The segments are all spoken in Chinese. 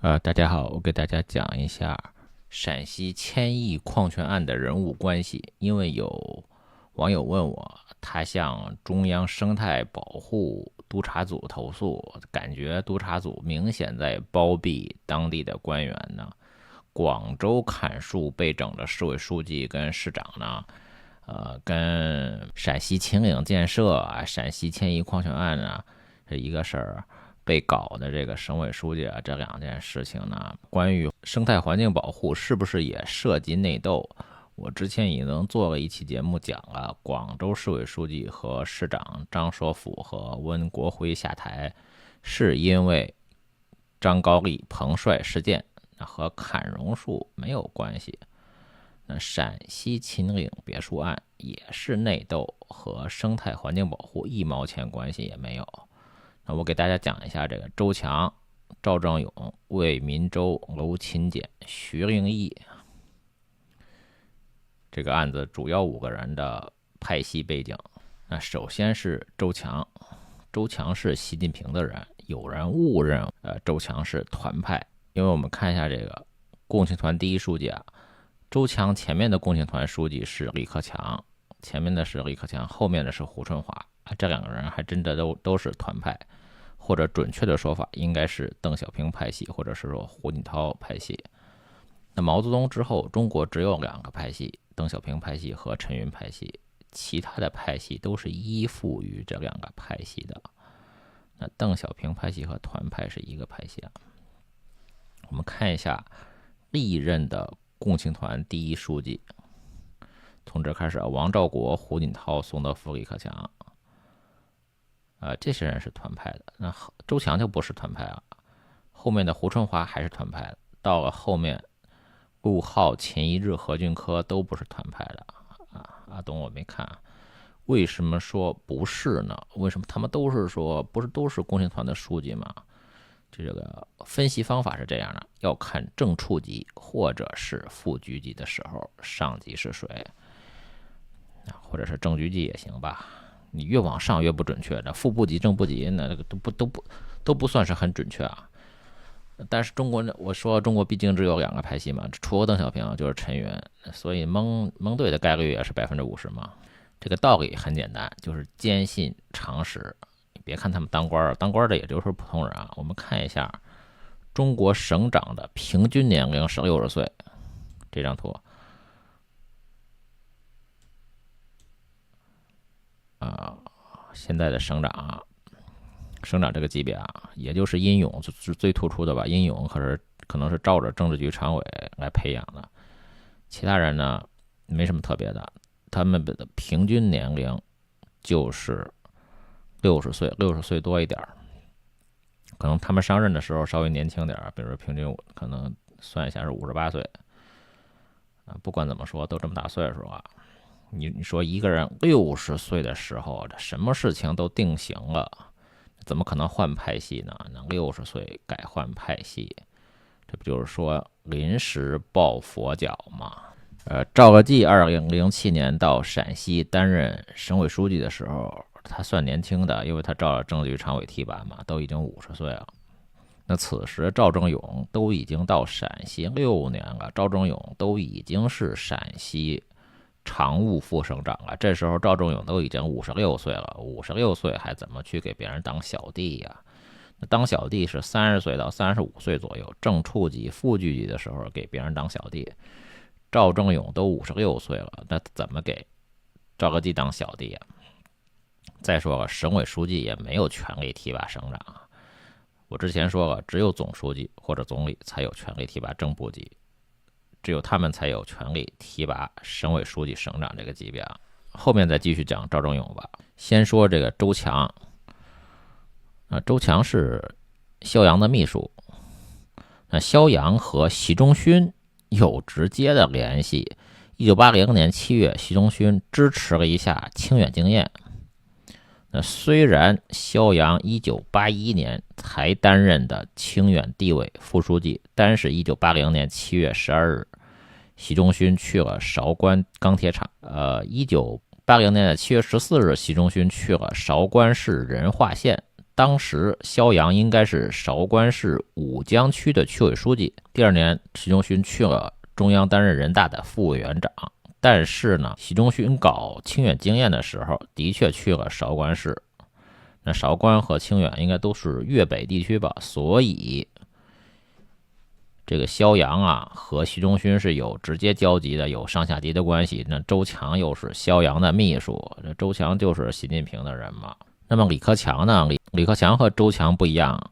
大家好，我给大家讲一下陕西千亿矿权案的人物关系。因为有网友问我，他向中央生态保护督察组投诉，感觉督察组明显在包庇当地的官员呢。广州砍树被整的市委书记跟市长呢，跟陕西秦岭建设啊、陕西千亿矿权案呢是一个事儿。被搞的这个省委书记啊，这两件事情呢，关于生态环境保护是不是也涉及内斗？我之前已经做了一期节目讲了，广州市委书记和市长张说甫和温国辉下台，是因为张高丽彭帅事件，和砍榕树没有关系。那陕西秦岭别墅案也是内斗，和生态环境保护一毛钱关系也没有。我给大家讲一下这个周强、赵正永、魏民洲、娄勤俭、徐令义这个案子主要5个人的派系背景。那首先是周强，周强是习近平的人，有人误认周强是团派，因为我们看一下这个共青团第一书记啊，周强前面的共青团书记是李克强，前面的是李克强，后面的是胡春华，这2个人还真的都是团派。或者准确的说法应该是邓小平派系，或者是说胡锦涛派系。那毛泽东之后，中国只有2个派系，邓小平派系和陈云派系，其他的派系都是依附于这2个派系的。那邓小平派系和团派是一个派系啊。我们看一下历任的共青团第一书记，从这开始，王兆国、胡锦涛、宋德福、李克强。这些人是团派的，那周强就不是团派了。后面的胡春华还是团派的，到了后面，陆浩、秦一日、何俊科都不是团派的。阿东我没看，为什么说不是呢？为什么他们都是说不是都是共青团的书记吗？这个分析方法是这样的：要看正处级或者是副局级的时候，上级是谁，或者是正局级也行吧。你越往上越不准确的，副部级、正部级那都不算是很准确啊。但是中国，我说中国毕竟只有2个派系嘛，除了邓小平就是陈云，所以蒙对的概率也是50%嘛。这个道理很简单，就是坚信常识。你别看他们当官的也就是普通人啊。我们看一下中国省长的平均年龄是60岁，这张图。现在的省长这个级别啊，也就是殷勇是最突出的吧。殷勇可能是照着政治局常委来培养的，其他人呢没什么特别的，他们的平均年龄就是60岁，60岁多一点。可能他们上任的时候稍微年轻点，比如说平均可能算一下是58岁。不管怎么说，都这么大岁数啊。你说一个人60岁的时候，什么事情都定型了，怎么可能换派系呢？能60岁改换派系，这不就是说临时抱佛脚吗？赵乐际2007年到陕西担任省委书记的时候，他算年轻的，因为他照了政治局常委提拔嘛，都已经50岁了。那此时赵正永都已经到陕西6年了，赵正永都已经是陕西常务副省长了，这时候赵正永都已经56岁了，56岁还怎么去给别人当小弟呀？那当小弟是30岁到35岁左右，正处级、副局级的时候给别人当小弟。赵正永都56岁了，那怎么给赵乐际当小弟呀？再说了，省委书记也没有权利提拔省长。我之前说了，只有总书记或者总理才有权利提拔正部级。只有他们才有权利提拔省委书记、省长这个级别啊。后面再继续讲赵正永吧。先说这个周强，周强是肖扬的秘书。那肖扬和习仲勋有直接的联系。1980年7月，习仲勋支持了一下清远经验。那虽然肖扬1981年才担任的清远地委副书记，但是1980年7月12日，习仲勋去了韶关钢铁厂。1980年的7月14日，习仲勋去了韶关市仁化县当时萧阳应该是韶关市武江区的区委书记。第二年，习仲勋去了中央担任人大的副委员长。但是呢，习仲勋搞清远经验的时候，的确去了韶关市。那韶关和清远应该都是粤北地区吧，所以这个萧阳啊和习仲勋是有直接交集的，有上下级的关系。那周强又是萧阳的秘书，这周强就是习近平的人嘛。那么李克强呢？李克强和周强不一样，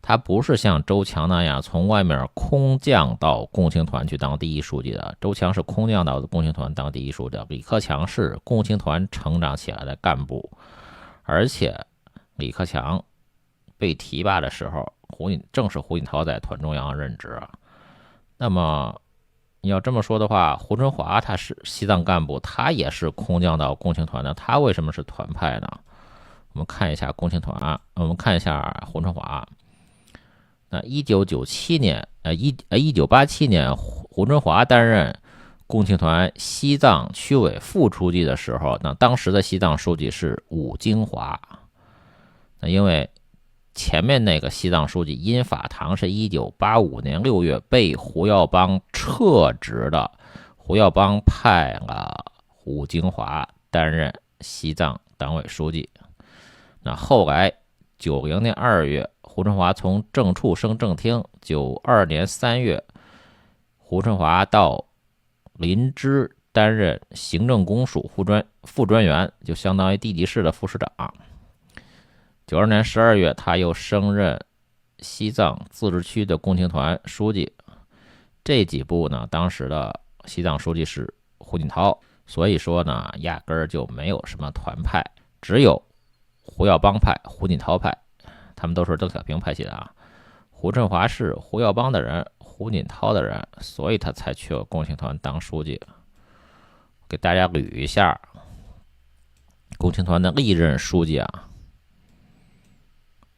他不是像周强那样从外面空降到共青团去当第一书记的。周强是空降到共青团当第一书记的，李克强是共青团成长起来的干部。而且李克强被提拔的时候，正是胡锦涛在团中央任职啊。那么你要这么说的话，胡春华他是西藏干部，他也是空降到共青团的，他为什么是团派呢？我们看一下共青团，我们看一下胡春华。那1987年，胡春华担任共青团西藏区委副书记的时候，那当时的西藏书记是伍京华。那因为前面那个西藏书记殷法堂是1985年6月被胡耀邦撤职的，胡耀邦派了伍京华担任西藏党委书记。那后来90年2月，胡春华从正处升正厅；92年3月，胡春华到林芝担任行政公署副专员，就相当于地级市的副市长。92年12月，他又升任西藏自治区的共青团书记。这几部呢，当时的西藏书记是胡锦涛，所以说呢，压根儿就没有什么团派，只有胡耀邦派、胡锦涛派，他们都是邓小平派系的啊。胡春华是胡耀邦的人，胡锦涛的人，所以他才去了共青团当书记。给大家捋一下共青团的历任书记啊。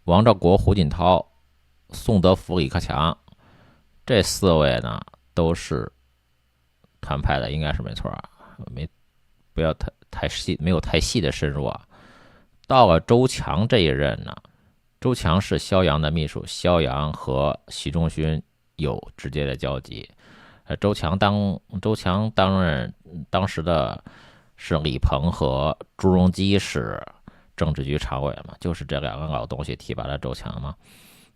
王兆国、胡锦涛、宋德福、李克强，这4位呢都是团派的，应该是没错啊。不要太细，没有太细的深入啊。到了周强这一任呢，周强是萧阳的秘书，萧阳和习仲勋有直接的交集。周强担任当时的是李鹏和朱镕基是政治局常委嘛，就是这2个老东西提拔了周强嘛。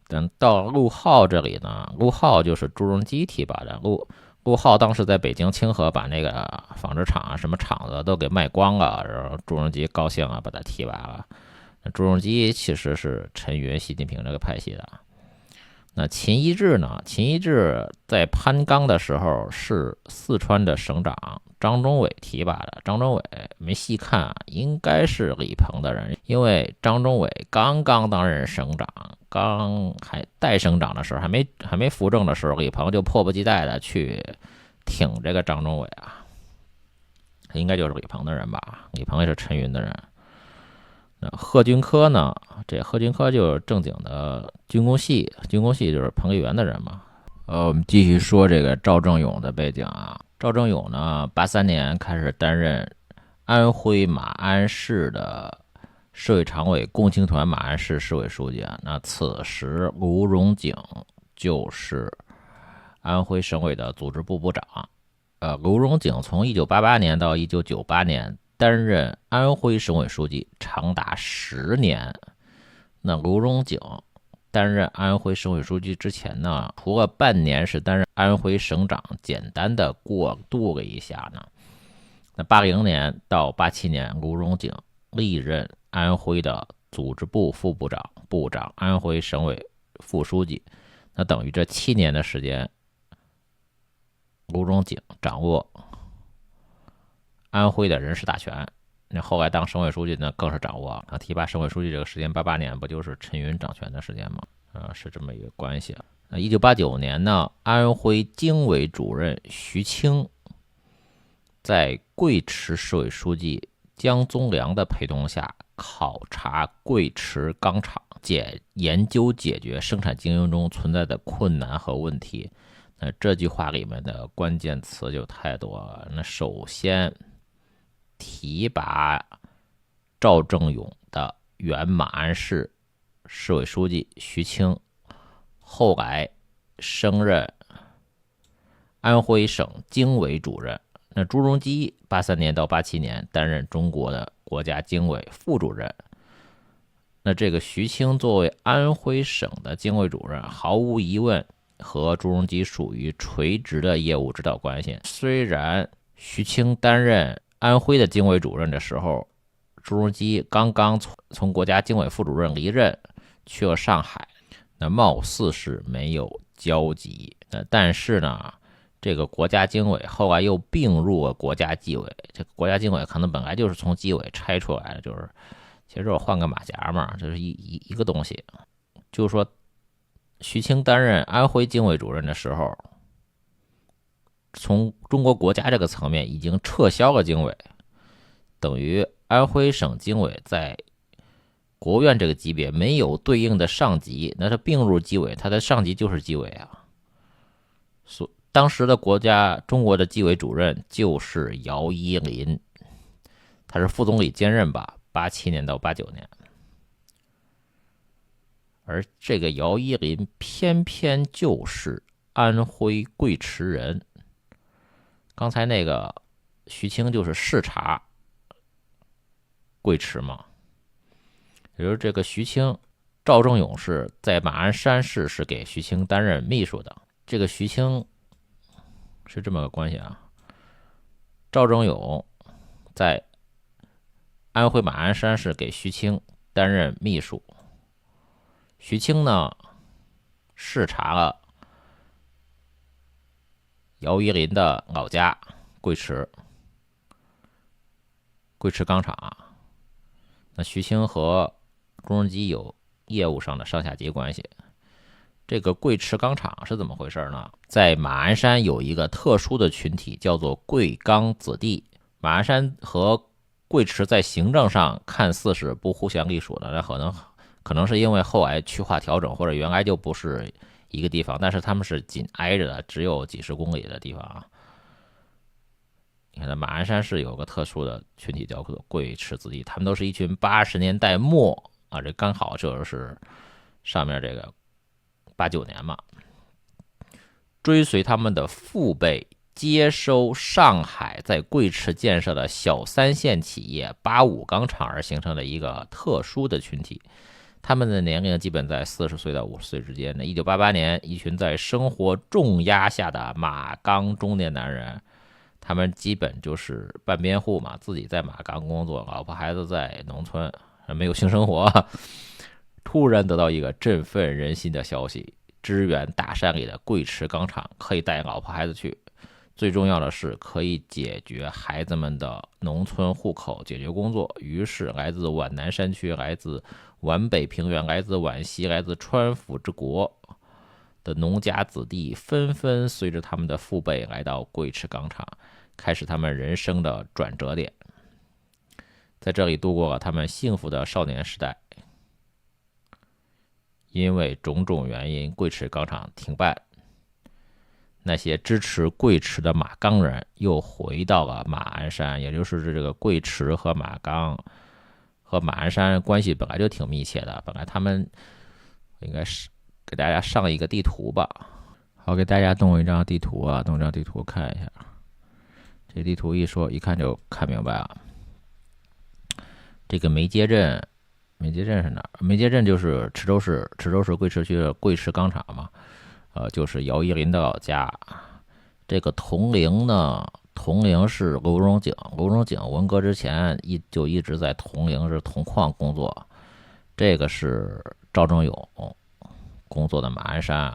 等到陆浩这里呢，陆浩就是朱镕基提拔的。陆浩当时在北京清河把那个纺织厂啊什么厂子都给卖光了，然后朱镕基高兴啊，把他提拔了。朱镕基其实是陈云、习近平这个派系的。那秦一智呢？秦一智在攀钢的时候是四川的省长张忠伟提拔的。张忠伟没细看啊，应该是李鹏的人，因为张忠伟刚刚担任省长，还代省长的时候，还没扶正的时候，李鹏就迫不及待的去挺这个张忠伟啊，应该就是李鹏的人吧？李鹏也是陈云的人。那贺军科呢？这贺军科就是正经的军工系就是彭丽媛的人嘛。我们继续说这个赵正永的背景啊。赵正永呢，83年开始担任安徽马鞍市的市委常委，共青团马鞍市市委书记啊。那此时卢荣景就是安徽省委的组织部部长。卢荣景从1988年到1998年。担任安徽省委书记长达10年。那卢荣景担任安徽省委书记之前呢，除了半年是担任安徽省长，简单的过渡了一下呢。那80年到87年，卢荣景历任安徽的组织部副部长、部长、安徽省委副书记。那等于这7年的时间，卢荣景掌握安徽的人事大权。那后来当省委书记呢，更是掌握啊。提拔省委书记这个时间，88年不就是陈云掌权的时间吗？是这么一个关系啊。1989年呢，安徽经委主任徐清在贵池市委书记江宗良的陪同下，考察贵池钢厂，研究解决生产经营中存在的困难和问题。这句话里面的关键词就太多了。那首先提拔赵正永的原马鞍市市委书记徐清，后来升任安徽省经委主任。那朱镕基83年到87年担任中国的国家经委副主任。那这个徐清作为安徽省的经委主任，毫无疑问和朱镕基属于垂直的业务指导关系。虽然徐清担任安徽的经委主任的时候，朱镕基刚刚从国家经委副主任离任，去了上海，那貌似是没有交集。但是呢，这个国家经委后来又并入了国家纪委，这个国家经委可能本来就是从纪委拆出来的，就是其实就是换个马甲嘛，这是一个东西。就是说，徐清担任安徽经委主任的时候，从中国国家这个层面已经撤销了经委，等于安徽省经委在国务院这个级别没有对应的上级，那他并入纪委，他的上级就是纪委啊。当时的中国的纪委主任就是姚依林，他是副总理兼任吧，87年到89年。而这个姚依林偏偏就是安徽贵池人。刚才那个徐清就是视察贵池嘛，也就是这个徐清，赵正永是在马鞍山市是给徐清担任秘书的。这个徐清是这么个关系啊。赵正永在安徽马鞍山市给徐清担任秘书。徐清呢视察了姚依林的老家贵池钢厂。那徐清和朱镕基有业务上的上下级关系。这个贵池钢厂是怎么回事呢？在马鞍山有一个特殊的群体，叫做贵钢子弟。马鞍山和贵池在行政上看似是不互相隶属的，那可能是因为后来区划调整，或者原来就不是一个地方，但是他们是紧挨着的，只有几十公里的地方啊。你看，马鞍山市有个特殊的群体叫做贵池子弟，他们都是一群80年代末啊，这刚好就是上面这个89年嘛，追随他们的父辈接收上海在贵池建设的小三线企业85钢厂而形成的一个特殊的群体。他们的年龄基本在40岁到50岁之间。1988年，一群在生活重压下的马钢中年男人，他们基本就是半边户嘛，自己在马钢工作，老婆孩子在农村，没有性生活。突然得到一个振奋人心的消息，支援大山里的贵池钢厂可以带老婆孩子去，最重要的是可以解决孩子们的农村户口解决工作。于是来自皖南山区、来自皖北平原、来自皖西、来自川府之国的农家子弟纷纷随着他们的父辈来到贵池钢厂，开始他们人生的转折点，在这里度过了他们幸福的少年时代。因为种种原因，贵池钢厂停办，那些支持贵池的马钢人又回到了马鞍山，也就是这个贵池和马钢和马鞍山关系本来就挺密切的。本来他们应该是给大家上一个地图吧。好，给大家动一张地图啊，动一张地图看一下。这地图一看就看明白了。这个梅街镇是哪儿？梅街镇就是池州市贵池区的贵池钢厂嘛，就是姚依林的老家。这个铜陵呢，铜陵是卢荣景文革之前就一直在铜陵是铜矿工作。这个是赵正永工作的马鞍山。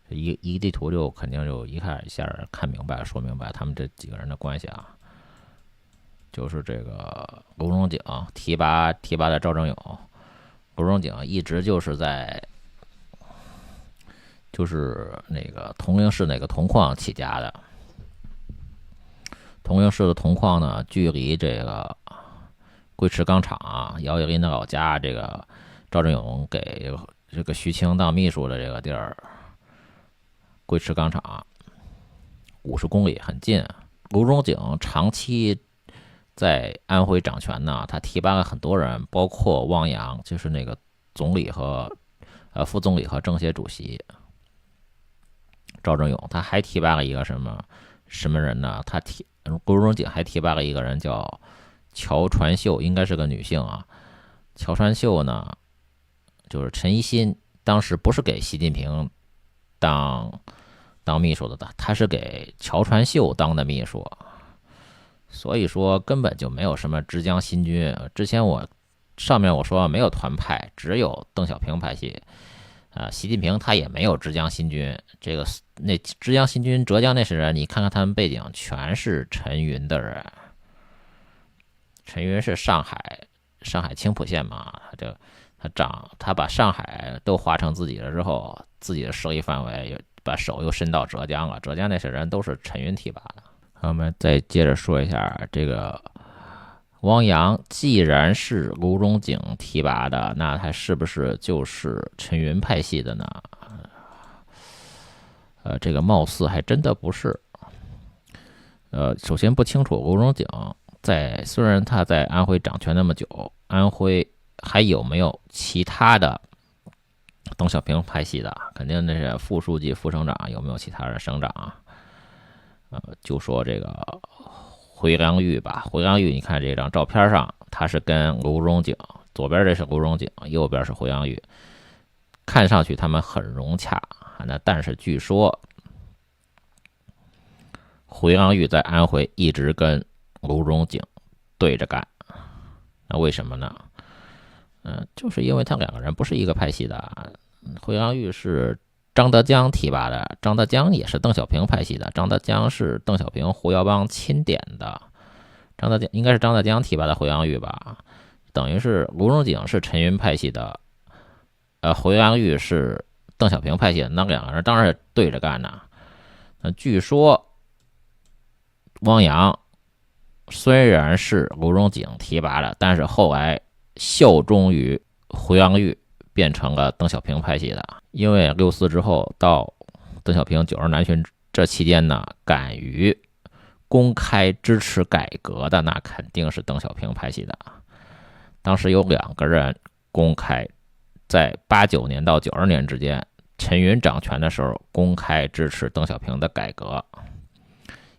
一个地图就肯定就一下看明白说明白他们这几个人的关系啊。就是这个卢荣景提拔的赵正永，卢荣景一直就是那个铜陵市那个铜矿起家的。铜陵市的铜矿呢，距离这个贵池钢厂姚依林的老家，这个赵正永给这个徐清当秘书的这个地儿，贵池钢厂50公里，很近。卢荣景长期在安徽掌权呢，他提拔了很多人，包括汪洋，就是那个总理和副总理和政协主席赵正永，他还提拔了一个什么人呢？顾荣景还提拔了一个人叫乔传秀，应该是个女性啊。乔传秀呢，就是陈一新，当时不是给习近平当秘书的，他是给乔传秀当的秘书。所以说根本就没有什么浙江新军。之前上面我说没有团派，只有邓小平派系。习近平他也没有浙江新军。那浙江新军，浙江那些人，你看看他们背景，全是陈云的人。陈云是上海青浦县嘛，他把上海都划成自己的之后，自己的势力范围把手又伸到浙江了。浙江那些人都是陈云提拔的。我们再接着说一下这个汪洋，既然是卢荣景提拔的，那他是不是就是陈云派系的呢？这个貌似还真的不是。首先不清楚卢荣景虽然他在安徽掌权那么久，安徽还有没有其他的邓小平派系的？肯定那些副书记、副省长有没有其他的省长啊？就说这个回良玉吧，回良玉，你看这张照片上，他是跟卢荣景，左边这是卢荣景，右边是回良玉，看上去他们很融洽。但是据说回良玉在安徽一直跟卢荣景对着干，那为什么呢？就是因为他两个人不是一个派系的。回良玉是张德江提拔的，张德江也是邓小平派系的，张德江是邓小平胡耀邦钦点的，应该是张德江提拔的回良玉吧，等于是卢荣景是陈云派系的，回良玉是邓小平派系的，那两个人当然是对着干呢。据说汪洋虽然是卢荣景提拔的，但是后来效忠于回良玉，变成了邓小平派系的。因为64之后到邓小平90南巡这期间呢，敢于公开支持改革的，那肯定是邓小平派系的。当时有2个人公开在89年到90年之间，陈云掌权的时候公开支持邓小平的改革，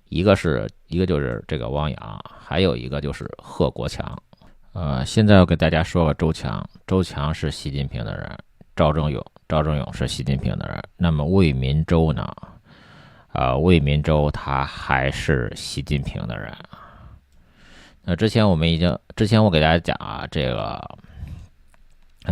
一个就是这个汪洋，还有一个就是贺国强。现在我给大家说个周强是习近平的人，赵正永是习近平的人。那么魏民洲呢？魏民洲他还是习近平的人。那之前我给大家讲啊，这个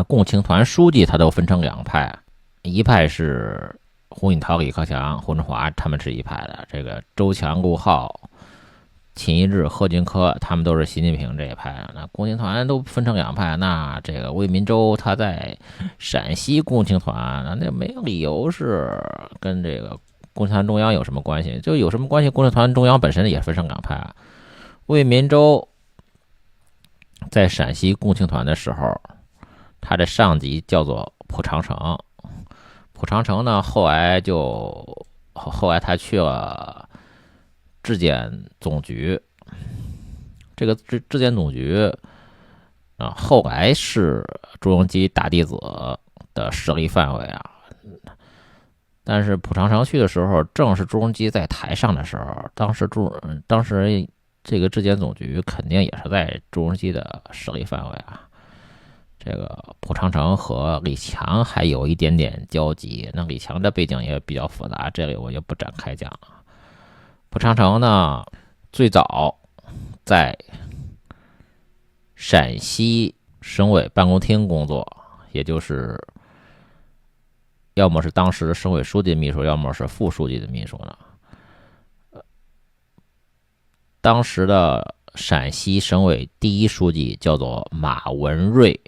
共青团书记他都分成2派，一派是胡锦涛、李克强、胡春华，他们是一派的。这个周强、陆浩、秦一智、贺军科，他们都是习近平这一派的。那共青团都分成2派，那这个魏民洲他在陕西共青团，那没有理由是跟这个共产党中央有什么关系？就有什么关系？共产党中央本身也分成2派啊。魏民洲在陕西共青团的时候，他的上级叫做蒲长城。蒲长城呢，后来他去了质检总局，这个质检总局后来是朱镕基大弟子的势力范围啊。但是蒲长城去的时候，正是朱镕基在台上的时候，当时这个质检总局肯定也是在朱镕基的势力范围啊。这个蒲长城和李强还有一点点交集，那李强的背景也比较复杂，这里我就不展开讲了。蒲长城呢，最早在陕西省委办公厅工作，也就是要么是当时省委书记的秘书，要么是副书记的秘书呢。当时的陕西省委第1书记叫做马文瑞，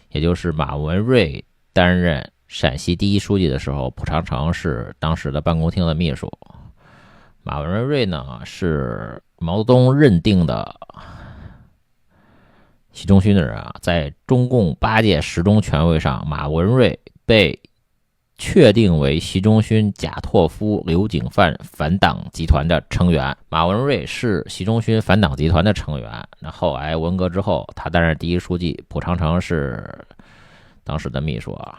也就是马文瑞担任陕西第1书记的时候，蒲长城是当时的办公厅的秘书。马文瑞呢，是毛泽东认定的习仲勋的人啊，在中共8届10中全会上，马文瑞被确定为习仲勋、贾拓夫、刘景范反党集团的成员。马文瑞是习仲勋反党集团的成员。那后来文革之后，他担任第一书记，蒲长城是当时的秘书啊。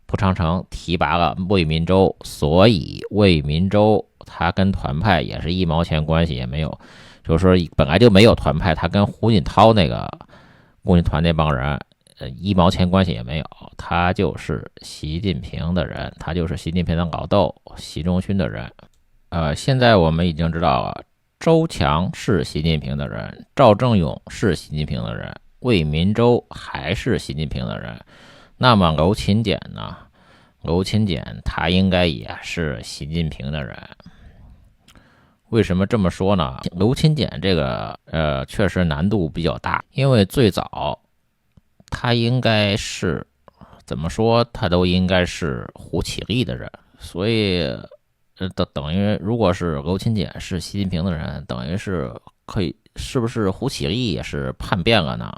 蒲长城提拔了魏民洲，所以魏民洲他跟团派也是一毛钱关系也没有，就是说本来就没有团派，他跟胡锦涛那个共青团那帮人一毛钱关系也没有，他就是习近平的人，他就是习近平的老豆，习仲勋的人。现在我们已经知道了，周强是习近平的人，赵正永是习近平的人，魏民洲还是习近平的人。那么娄勤俭呢？娄勤俭他应该也是习近平的人。为什么这么说呢？娄勤俭这个确实难度比较大，因为最早他应该是怎么说，他都应该是胡启立的人，所以等于如果是娄勤俭是习近平的人，等于是可以，是不是胡启立也是叛变了呢？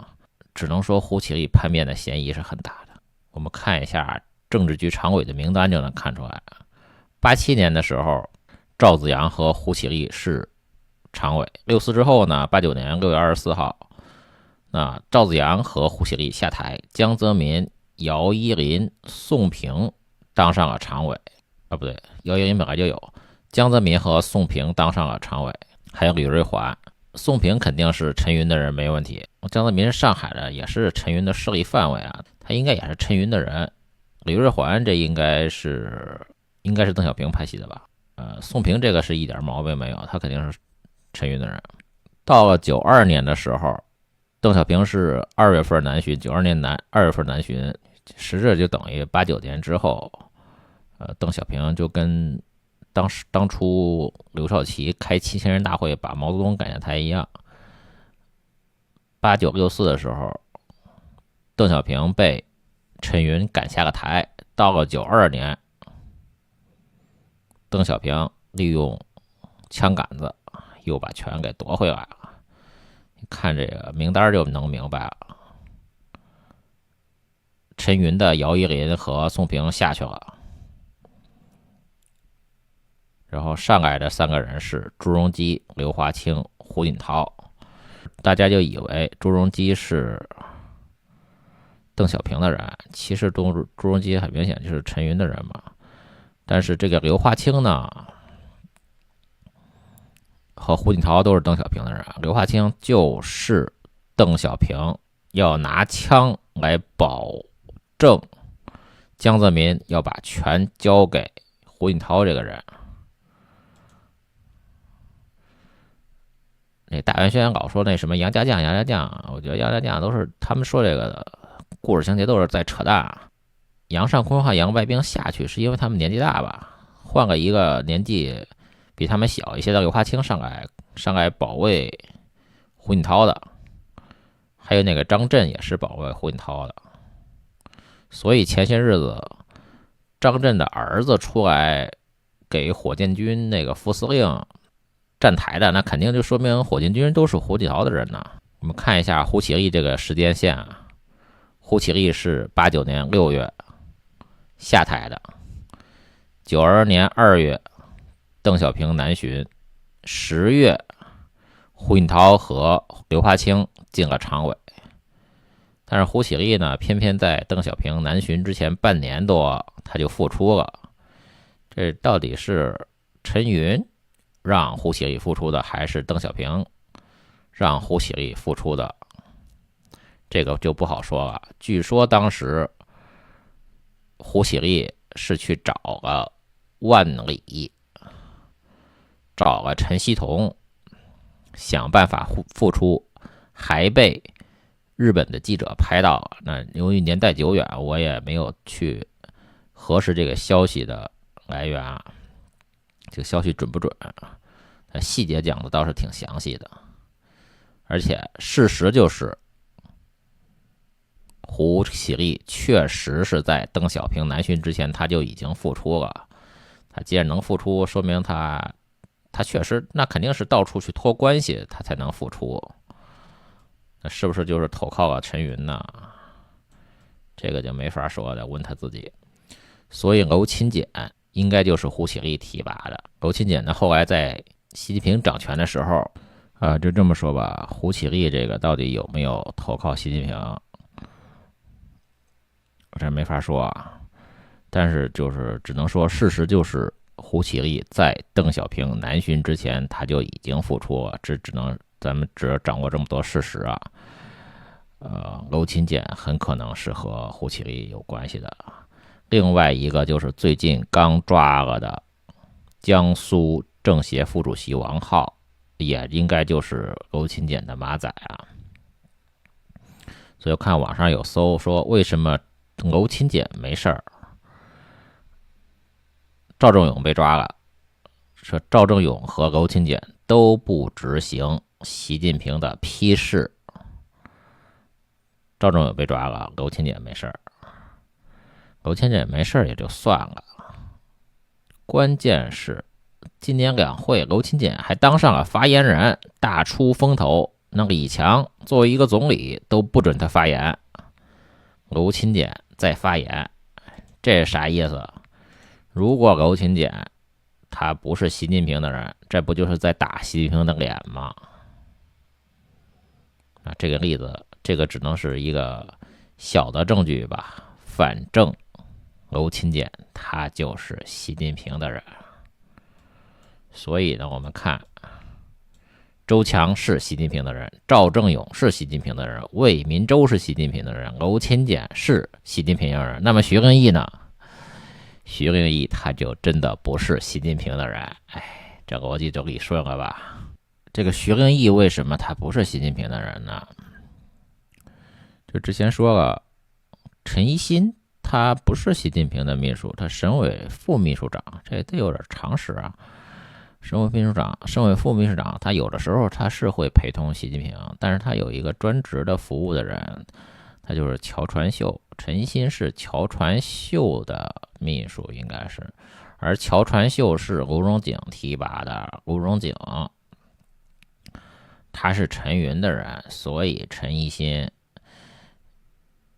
只能说胡启立叛变的嫌疑是很大的。我们看一下政治局常委的名单就能看出来，87年的时候，赵紫阳和胡启立是常委。64之后呢，89年6月24号，那赵紫阳和胡启立下台，江泽民、姚依林、宋平当上了常委。不对，姚依林本来就有，江泽民和宋平当上了常委，还有李瑞环。宋平肯定是陈云的人没问题，江泽民是上海的，也是陈云的势力范围啊，他应该也是陈云的人。李瑞环这应该是邓小平派系的吧？宋平这个是一点毛病没有，他肯定是陈云的人。到了92年的时候，邓小平是2月份南巡，92年2月份南巡，实质就等于89年之后，邓小平就跟当初刘少奇开7000人大会把毛泽东赶下台一样。89、64的时候，邓小平被陈云赶下了台。到了92年，邓小平利用枪杆子又把权给夺回来了。你看这个名单就能明白了。陈云的姚依林和宋平下去了，然后上来的3个人是朱镕基、刘华清、胡锦涛。大家就以为朱镕基是邓小平的人，其实朱镕基很明显就是陈云的人嘛。但是这个刘华清呢和胡锦涛都是邓小平的人，刘华清就是邓小平要拿枪来保证江泽民要把权交给胡锦涛这个人。那大元轩老说那什么杨家将，我觉得杨家将都是他们说这个的故事情节都是在扯淡。杨尚昆和杨白冰下去是因为他们年纪大吧，换了一个年纪比他们小一些的刘华清上来保卫胡锦涛的，还有那个张震也是保卫胡锦涛的。所以前些日子张震的儿子出来给火箭军那个副司令站台的，那肯定就说明火箭军都是胡锦涛的人呢。我们看一下胡启立这个时间线啊，胡启立是89年6月下台的，92年2月邓小平南巡，10月胡锦涛和刘华清进了常委。但是胡启立呢，偏偏在邓小平南巡之前半年多他就复出了。这到底是陈云让胡启立复出的，还是邓小平让胡启立复出的？这个就不好说了。据说当时胡启立是去找了万里，找了陈锡同，想办法复出，还被日本的记者拍到了。那由于年代久远，我也没有去核实这个消息的来源啊，这个消息准不准？细节讲的倒是挺详细的，而且事实就是胡启立确实是在邓小平南巡之前他就已经复出了。他既然能复出，说明他确实那肯定是到处去托关系他才能复出。那是不是就是投靠了陈云呢？这个就没法说的，问他自己。所以娄勤俭应该就是胡启立提拔的。娄勤俭呢，后来在习近平掌权的时候，就这么说吧，胡启立这个到底有没有投靠习近平，我这没法说啊。但是就是只能说，事实就是胡启立在邓小平南巡之前，他就已经复出了。咱们只掌握这么多事实啊。娄勤俭很可能是和胡启立有关系的。另外一个就是最近刚抓了的江苏政协副主席王浩，也应该就是娄勤俭的马仔啊。所以我看网上有搜说，为什么娄勤俭没事儿，赵正永被抓了，说赵正永和娄勤俭都不执行习近平的批示。赵正永被抓了，娄勤俭没事儿。娄勤俭没事儿也就算了，关键是今年两会，娄勤俭还当上了发言人，大出风头。那李强作为一个总理都不准他发言，娄勤俭在发言，这啥意思？如果娄勤俭他不是习近平的人，这不就是在打习近平的脸吗？这个例子，这个只能是一个小的证据吧。反正娄勤俭他就是习近平的人，所以呢，我们看周强是习近平的人，赵正永是习近平的人，魏民洲是习近平的人，娄勤俭是习近平的人。那么徐根义呢？徐根义他就真的不是习近平的人。这逻辑就理顺了吧？这个徐根义为什么他不是习近平的人呢？就之前说了，陈一新他不是习近平的秘书，他省委副秘书长，这得有点常识啊。省委秘书长、省委副秘书长，他有的时候他是会陪同习近平，但是他有一个专职的服务的人，他就是乔传秀。陈一新是乔传秀的秘书，应该是，而乔传秀是卢荣景提拔的。卢荣景他是陈云的人，所以陈一新，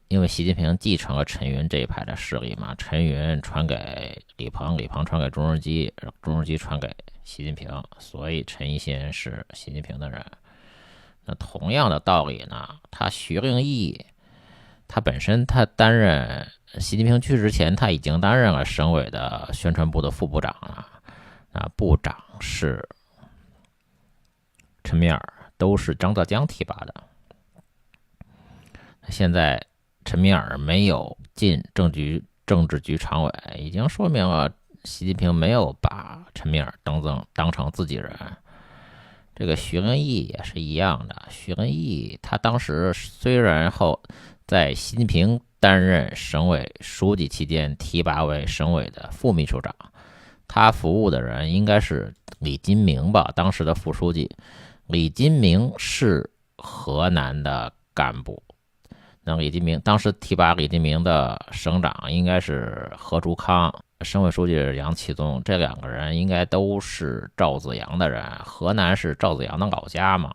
因为习近平继承了陈云这一派的势力嘛，陈云传给李鹏，李鹏传给朱镕基，朱镕基传给习近平，所以陈一新是习近平的人。那同样的道理呢，他徐令义，他本身他担任习近平去世之前，他已经担任了省委的宣传部的副部长了。部长是陈敏尔，都是张泽江提拔的。现在陈敏尔没有进政治局常委，已经说明了习近平没有把陈敏尔当成自己人。这个徐根义也是一样的，徐根义他当时虽然在习近平担任省委书记期间提拔为省委的副秘书长，他服务的人应该是李金明吧，当时的副书记。李金明是河南的干部，那李金明当时提拔李金明的省长应该是何竹康，省委书记是杨启宗，这两个人应该都是赵子阳的人，河南是赵子阳的老家嘛。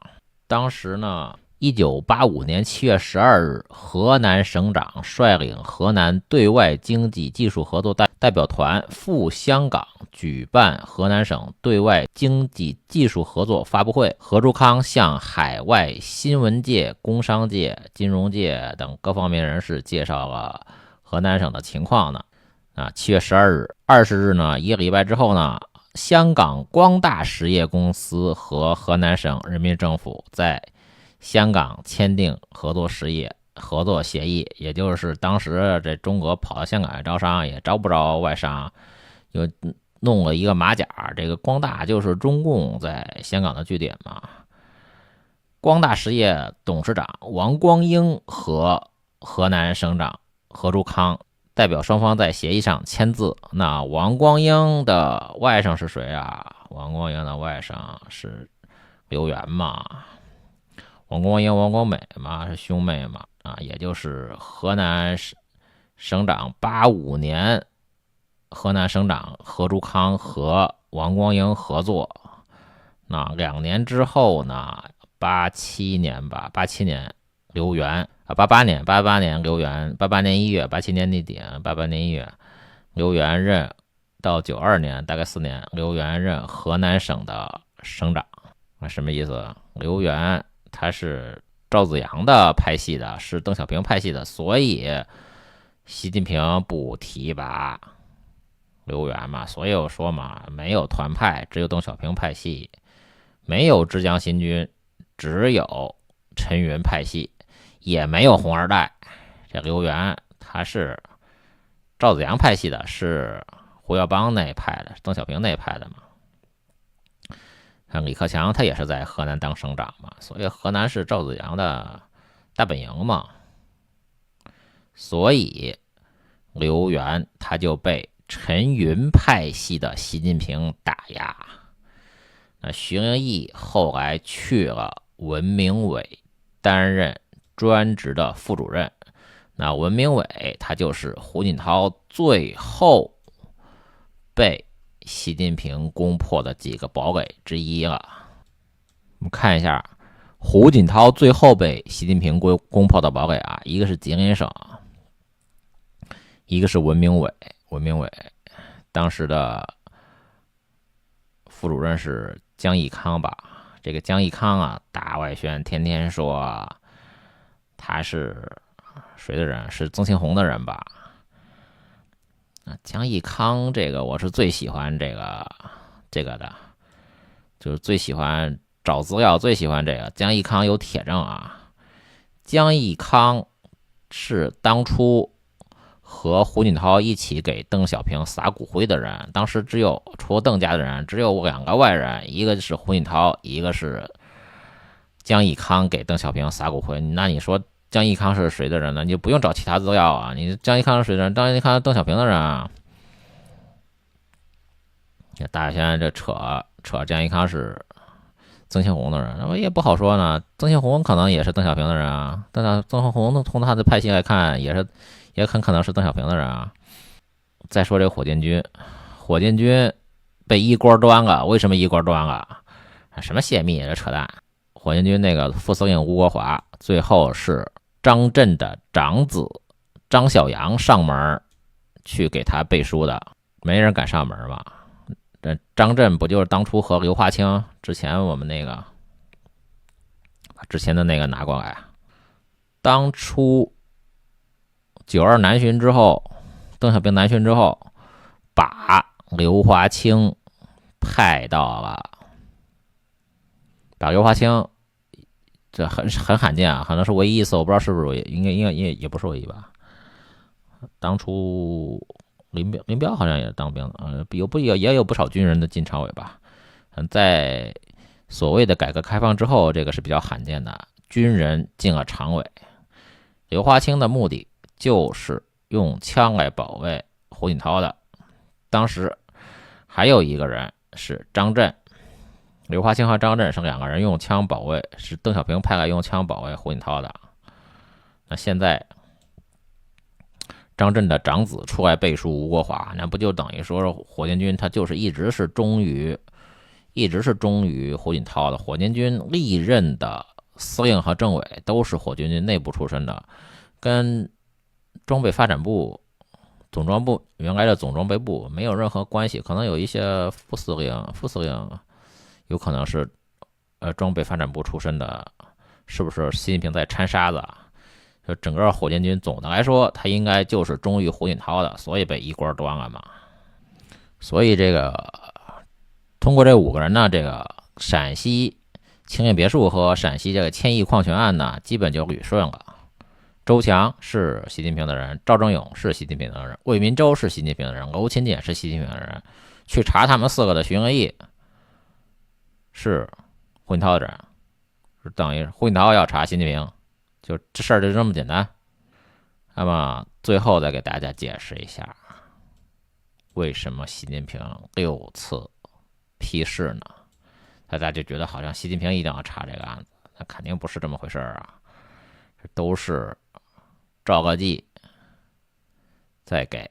当时呢，1985年7月12日，河南省长率领河南对外经济技术合作代表团赴香港举办河南省对外经济技术合作发布会。何竹康向海外新闻界、工商界、金融界等各方面人士介绍了河南省的情况呢。7月12日，20日呢，一个礼拜之后呢，香港光大实业公司和河南省人民政府在香港签订合作协议，也就是当时这中国跑到香港来招商，也招不着外商，又弄了一个马甲，这个光大就是中共在香港的据点嘛。光大实业董事长王光英和河南省长何竹康代表双方在协议上签字。那王光英的外甥是谁啊？王光英的外甥是刘源嘛。王光英、王光美嘛，是兄妹嘛，也就是河南省长85年，河南省长何竹康和王光英合作。那2年之后呢，87年刘源88年刘源，88年1月，87年底，88年1月，刘源任到92年，大概4年，刘源任河南省的省长。什么意思？刘源他是赵紫阳的派系的，是邓小平派系的，所以习近平不提拔刘源嘛。所以我说嘛，没有团派，只有邓小平派系；没有浙江新军，只有陈云派系；也没有红二代。这刘源他是赵紫阳派系的，是胡耀邦那一派的，邓小平那一派的嘛。像李克强他也是在河南当省长嘛，所以河南是赵紫阳的大本营嘛。所以刘源他就被陈云派系的习近平打压。那徐英义后来去了文明委担任专职的副主任。那文明委他就是胡锦涛最后被习近平攻破的几个堡垒之一了。我们看一下胡锦涛最后被习近平攻破的堡垒啊，一个是吉林省，一个是文明委。文明委当时的副主任是江义康吧？这个江义康啊，大外宣，天天说他是谁的人？是曾庆红的人吧？江义康这个我是最喜欢这个的，就是最喜欢找资料，最喜欢这个。江义康有铁证啊，江义康是当初和胡锦涛一起给邓小平撒骨灰的人。当时除了邓家的人，只有2个外人，一个是胡锦涛，一个是江义康给邓小平撒骨灰。那你说江义康是谁的人呢？你就不用找其他资料啊，你江义康是谁的人？江义康是邓小平的人啊。大家现在这扯江义康是曾庆红的人，那么也不好说呢。曾庆红可能也是邓小平的人啊，曾庆红从他的派系来看，也很可能是邓小平的人啊。再说这个火箭军被一锅端了，为什么一锅端了？什么泄密？这扯淡！火箭军那个副司令吴国华，最后是张震的长子张小杨上门去给他背书的，没人敢上门嘛。这张震不就是当初和刘华清之前我们把之前的那个拿过来？当初92南巡之后，邓小平南巡之后，把刘华清派到了，把刘华清，这很罕见啊，可能是唯一一次，我不知道是不是唯一，应该也不是唯一吧。当初林彪好像也当兵的，也有不少军人的进常委吧。在所谓的改革开放之后，这个是比较罕见的，军人进了常委。刘华清的目的就是用枪来保卫胡锦涛的。当时还有一个人是张震，刘华清和张震是2个人用枪保卫，是邓小平派来用枪保卫胡锦涛的。那现在张震的长子出来背书吴国华，那不就等于说火箭军他就是一直是忠于胡锦涛的。火箭军历任的司令和政委都是火箭军内部出身的，跟装备发展部总装部原来的总装备部没有任何关系。可能有一些副司令有可能是装备发展部出身的，是不是习近平在掺沙子啊？就整个火箭军总的来说，他应该就是忠于胡锦涛的，所以被一锅端了嘛。所以这个通过这5个人呢，这个陕西青叶别墅和陕西这个千亿矿权案呢，基本就捋顺了。周强是习近平的人，赵正永是习近平的人，魏民洲是习近平的人，娄勤俭是习近平的人。去查他们4个的徐英义是胡锦涛的人，是等于胡锦涛要查习近平，就这事儿就这么简单。那么最后再给大家解释一下，为什么习近平6次批示呢？大家就觉得好像习近平一定要查这个案子，那肯定不是这么回事啊，这都是赵乐际在给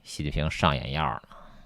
习近平上眼药呢。